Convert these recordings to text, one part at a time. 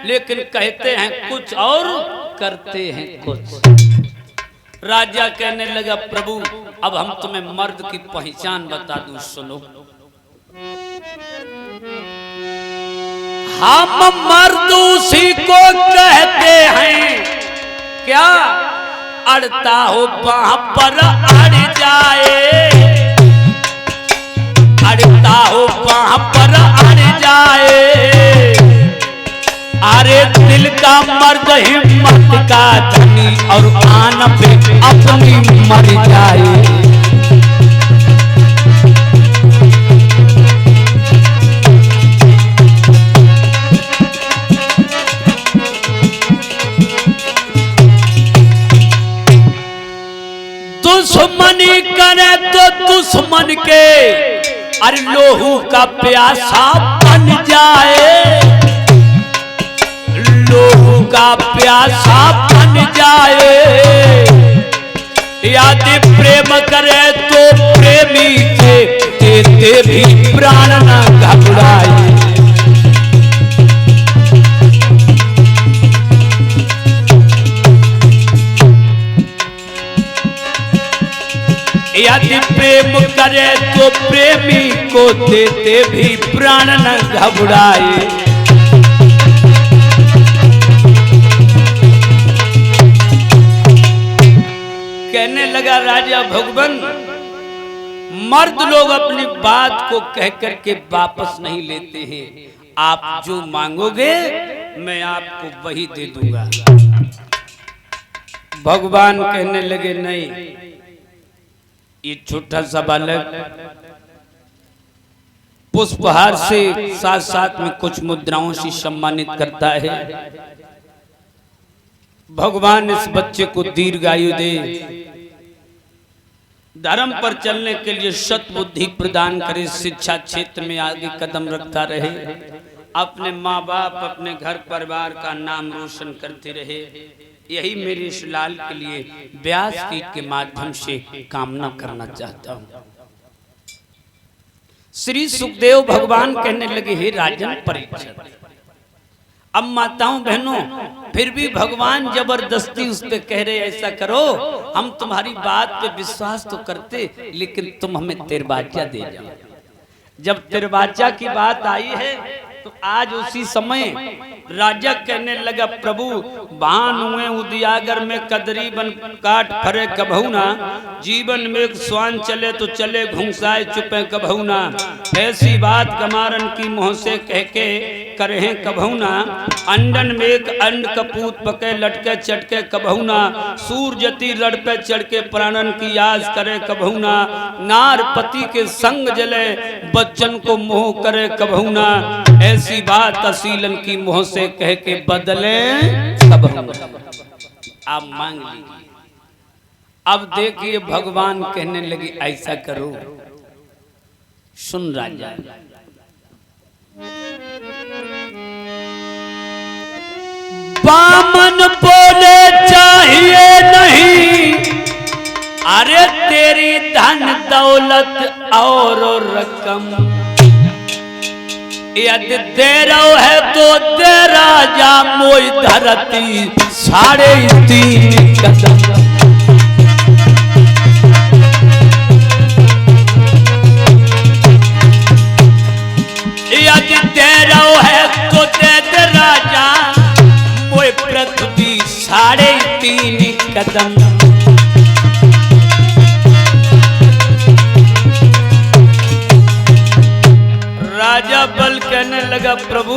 लेकिन कहते हैं कुछ और करते हैं कुछ। राजा कहने लगा प्रभु अब हम तुम्हें मर्द की पहचान बता दूं, सुनो। हम मर्द उसी को कहते हैं क्या, अड़ता हो वहां पर अड़ जाए, अड़ता हो वहां पर अड़ जाए। अरे दिल का मर्द हिम्मत का धनी और आन पे अपनी मर जाए। दुश्मनी करे तो दुश्मन के अरे लोहू का प्यासा बन जाए, लोहू का प्यासा बन जाए। यदि प्रेम करे तो प्रेमी के देते भी प्राण न घबराए। यदि प्रेम करे तो प्रेमी को देते भी प्राण न घबराए। कहने लगा राजा भगवान, मर्द लोग अपनी बात को कह करके वापस नहीं लेते हैं। आप जो मांगोगे मैं आपको वही दे दूंगा। भगवान कहने लगे नहीं, ये छोटा सा बालक पुष्पहार से साथ साथ में कुछ मुद्राओं से सम्मानित करता है। भगवान इस बच्चे को दीर्घायु दे, धर्म पर चलने के लिए सद्बुद्धि प्रदान करे, शिक्षा क्षेत्र में आगे कदम रखता रहे, अपने माँ बाप अपने घर परिवार का नाम रोशन करते रहे। यही मेरे इस लाल के लिए व्यास गीत के माध्यम से कामना करना चाहता हूँ। श्री सुखदेव भगवान कहने लगे हे राजन परीक्षित, अब माताओं बहनों फिर भी भगवान जबरदस्ती उस पे कह रहे ऐसा करो, हम तुम्हारी बात पे विश्वास तो करते लेकिन तुम हमें तिरबाजा दे जाओ। जब तिरबाजा की बात आई है तो आज उसी समय राजा कहने लगा प्रभु बान हुए उदियागर में कदरी बन काट फरे कभौना, जीवन में एक स्वान चले तो चले घुंसाए चुपे कभौना। ऐसी बात कमारन की मुँह से कह के करें कभौना, अंडन में एक अंड कपूत पके लटके चटके कभौना। सूरजती लड़ पे चढ़ के प्राणन की याद करे कभौना, नार पति के संग जले बच्चन को मोह करे कभौना। ऐसी बात असीलन की मुँह से कह के बदले कभौना। आप मांग लीजिए। अब देखिए भगवान कहने लगे ऐसा करो, सुन राजा, बामन बोले चाहिए नहीं, अरे तेरी धन दौलत और रकम, यदि दे रहो है तो दे राजा मोई धरती 3.5 कदम। यदि दे रहो है तो दे राजा मोई पृथ्वी 3.5 कदम। राजा बल कहने लगा प्रभु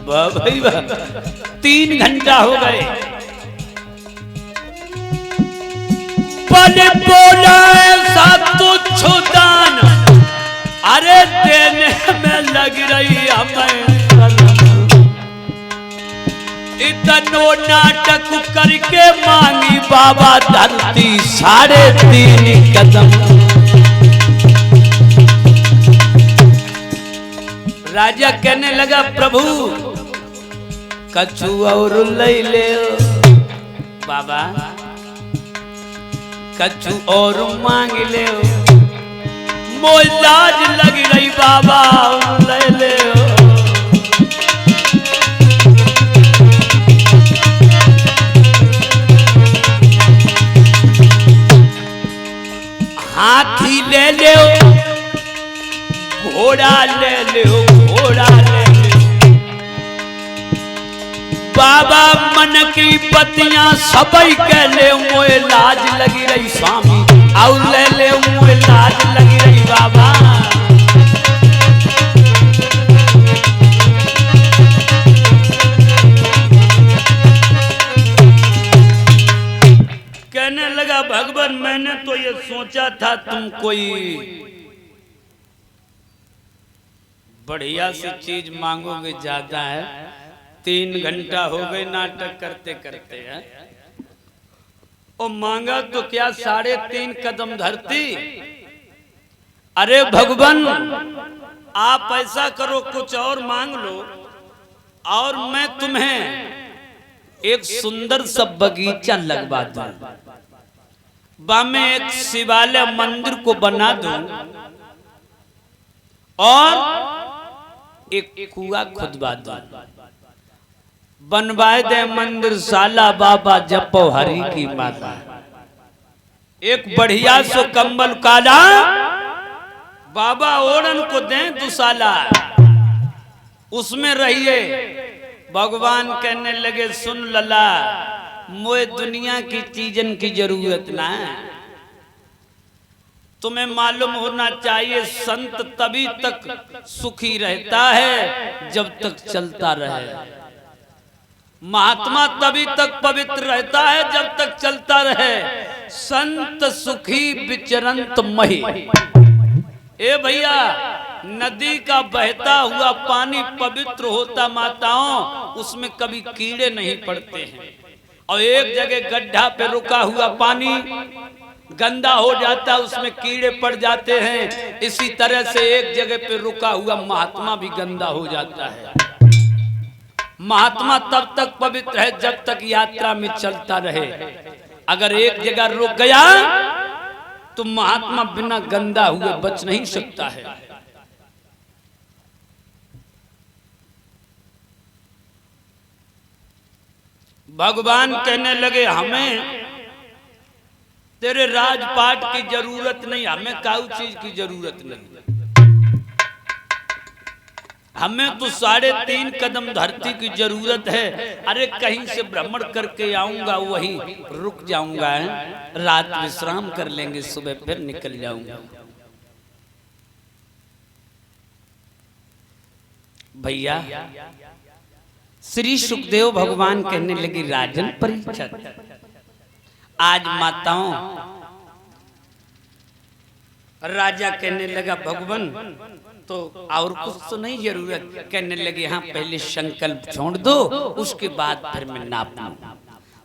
वाह भाई वाह, 3 घंटा हो गए। बल बोला ऐसा तुच्छ दान, अरे देने में लग रही हमें इतनो नाटक करके मांगी बाबा धरती 3.5 कदम। राजा कहने लगा प्रभु कछु और ले ले बाबा, कछु और मांग ले, मोय लाज लग रही बाबा ले ले। घोड़ा ले लो घोड़ा ले लो। बाबा मन की पतियां सबई के ले मोए लाज लगी रही स्वामी और ले ले मोए लाज लगी रही बाबा। कहने लगा भगवान मैंने तो ये सोचा था तुम कोई बढ़िया सी चीज मांगोगे, ज्यादा है 3 घंटा हो गए नाटक करते करते है और मांगा तो क्या 3.5 कदम धरती। अरे भगवान आप ऐसा करो कुछ और मांग लो और मैं तुम्हें एक सुंदर सा बगीचा लगवा दूं, बामे एक शिवालय मंदिर को बना दूं और एक कुआं खुदवा दूं, बनवाए दे मंदिर साला बाबा जपो हरि की माता। एक बढ़िया सो कंबल काला बाबा ओढ़न को दें दुसाला, उसमें रहिए। भगवान कहने लगे सुन लला मोए दुनिया की चीजन की जरूरत ना है, तुम्हें मालूम होना चाहिए संत तभी तक सुखी रहता है जब तक चलता रहे, महात्मा तभी तक पवित्र रहता है जब तक चलता रहे। संत सुखी विचरंत मही। ए भैया नदी का बहता हुआ पानी पवित्र होता माताओं, उसमें कभी कीड़े नहीं पड़ते हैं, और एक जगह गड्ढा पे रुका हुआ पानी गंदा हो जाता है, उसमें कीड़े पड़ जाते हैं। इसी तरह से एक जगह पे रुका हुआ महात्मा भी गंदा हो जाता है। महात्मा तब तक पवित्र है जब तक यात्रा में चलता रहे। अगर एक जगह रुक गया तो महात्मा बिना गंदा हुए बच नहीं सकता है। भगवान कहने लगे हमें तेरे राजपाट की जरूरत नहीं, हमें काऊ चीज की जरूरत नहीं, हमें तो 3.5 कदम धरती की जरूरत है। अरे कहीं से भ्रमण करके आऊंगा वहीं रुक जाऊंगा, रात विश्राम कर लेंगे, सुबह फिर निकल जाऊंगा। भैया श्री सुखदेव भगवान कहने लगे राजन परीक्षित, आज माताओं राजा कहने लगा भगवान तो और कुछ तो नहीं जरूरत। कहने लगे हाँ पहले संकल्प छोड़ दो उसके बाद फिर मैं नाप लूं।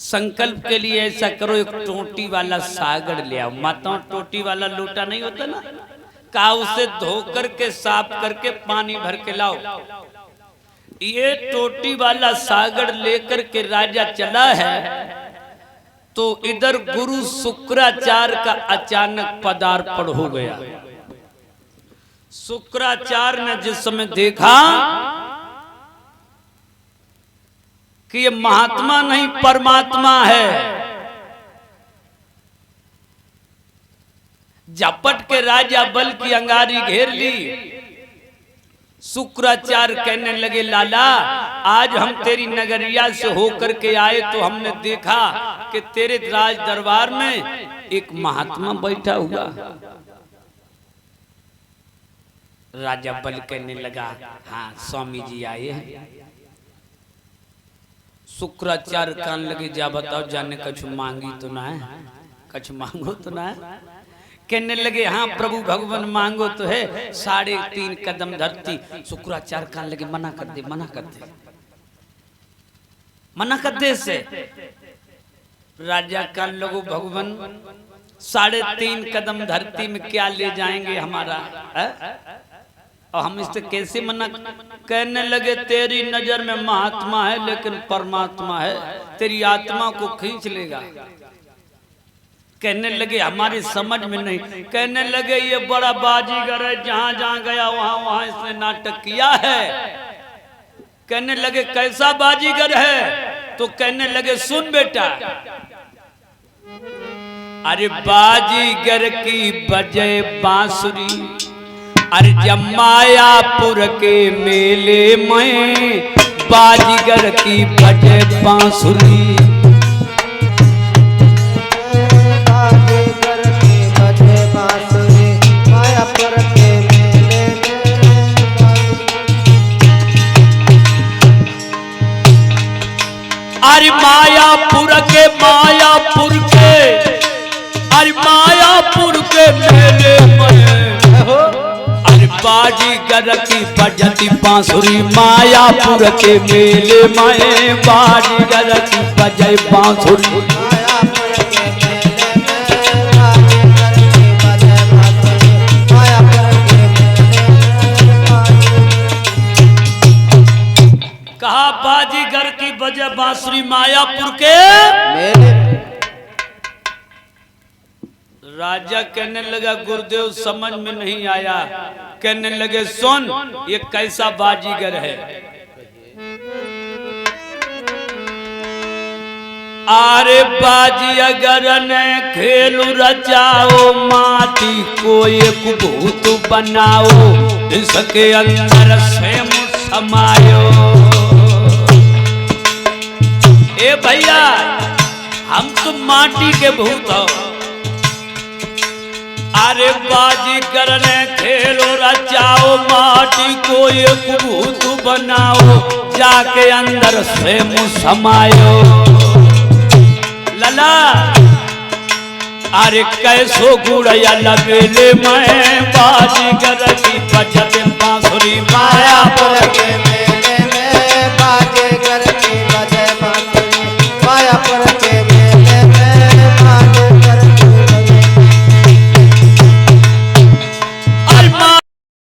संकल्प के लिए ऐसा करो एक टोटी वाला सागर ले आओ। माताओं टोटी वाला लोटा नहीं होता ना, कहा उसे धो करके साफ करके पानी भर के लाओ। ये टोटी वाला सागर लेकर के राजा चला है तो इधर गुरु शुक्राचार्य का अचानक पदार्पण हो गया। शुक्राचार्य ने जिस समय देखा कि ये महात्मा नहीं परमात्मा है, झपट के राजा बल की अंगारी घेर ली। शुक्राचार्य कहने लगे लाला आज हम तेरी नगरिया से होकर के आए तो हमने देखा कि तेरे राज दरबार में एक महात्मा बैठा हुआ। राजा बल कहने लगा हाँ स्वामी जी आए हैं। शुक्राचार्य कहने लगे जा बताओ जाने कछु मांगी तो ना है, कछु मांगो तो ना है। कहने लगे हाँ प्रभु भगवान मांगो तो है 3.5 कदम धरती। शुक्राचार्य कहने लगे मना कर दे, मना कर दे, मना कर दे से। राजा कहने लगे भगवान 3.5 कदम धरती में क्या ले जाएंगे हमारा है? और हम इससे कैसे मना। कहने लगे तेरी नजर में महात्मा है लेकिन परमात्मा है, तेरी आत्मा को खींच लेगा। कहने लगे हमारी समझ में नहीं। कहने लगे ये बड़ा बाजीगर है, जहां जहां गया वहां वहां इसने नाटक किया है। कहने लगे कैसा बाजीगर है? तो कहने लगे सुन बेटा, अरे बाजीगर की बजे बांसुरी अरे जब मायापुर के मेले में बाजीगर की बजे बांसुरी, बाजीगर की बजे बांसुरी, मायापुर के मेले में। अरे मायापुर के अरे मायापुर के मेले में बाजीगर की बजती बांसुरी, मायापुर के मेले में बाजीगर की बजे बांसुरी। कहा बाजीगर की बजे बांसुरी मायापुर के मेले। राजा कहने लगा गुरुदेव समझ में नहीं आया। कहने लगे सुन ये कैसा बाजीगर है। आरे बाजीगर ने खेल रचाओ, माटी को एक भूत बनाओ, इसके अंदर स्वयं समायो। ए भैया हम तो माटी के भूत हो। अरे बाजीगर ने खेलो रचाओ, माटी को एक भूत बनाओ, जाके अंदर स्वयं समायो। लला अरे कैसो गुड़ैया लबेले में बाजीगर की बजत बांसुरी, मायापुर के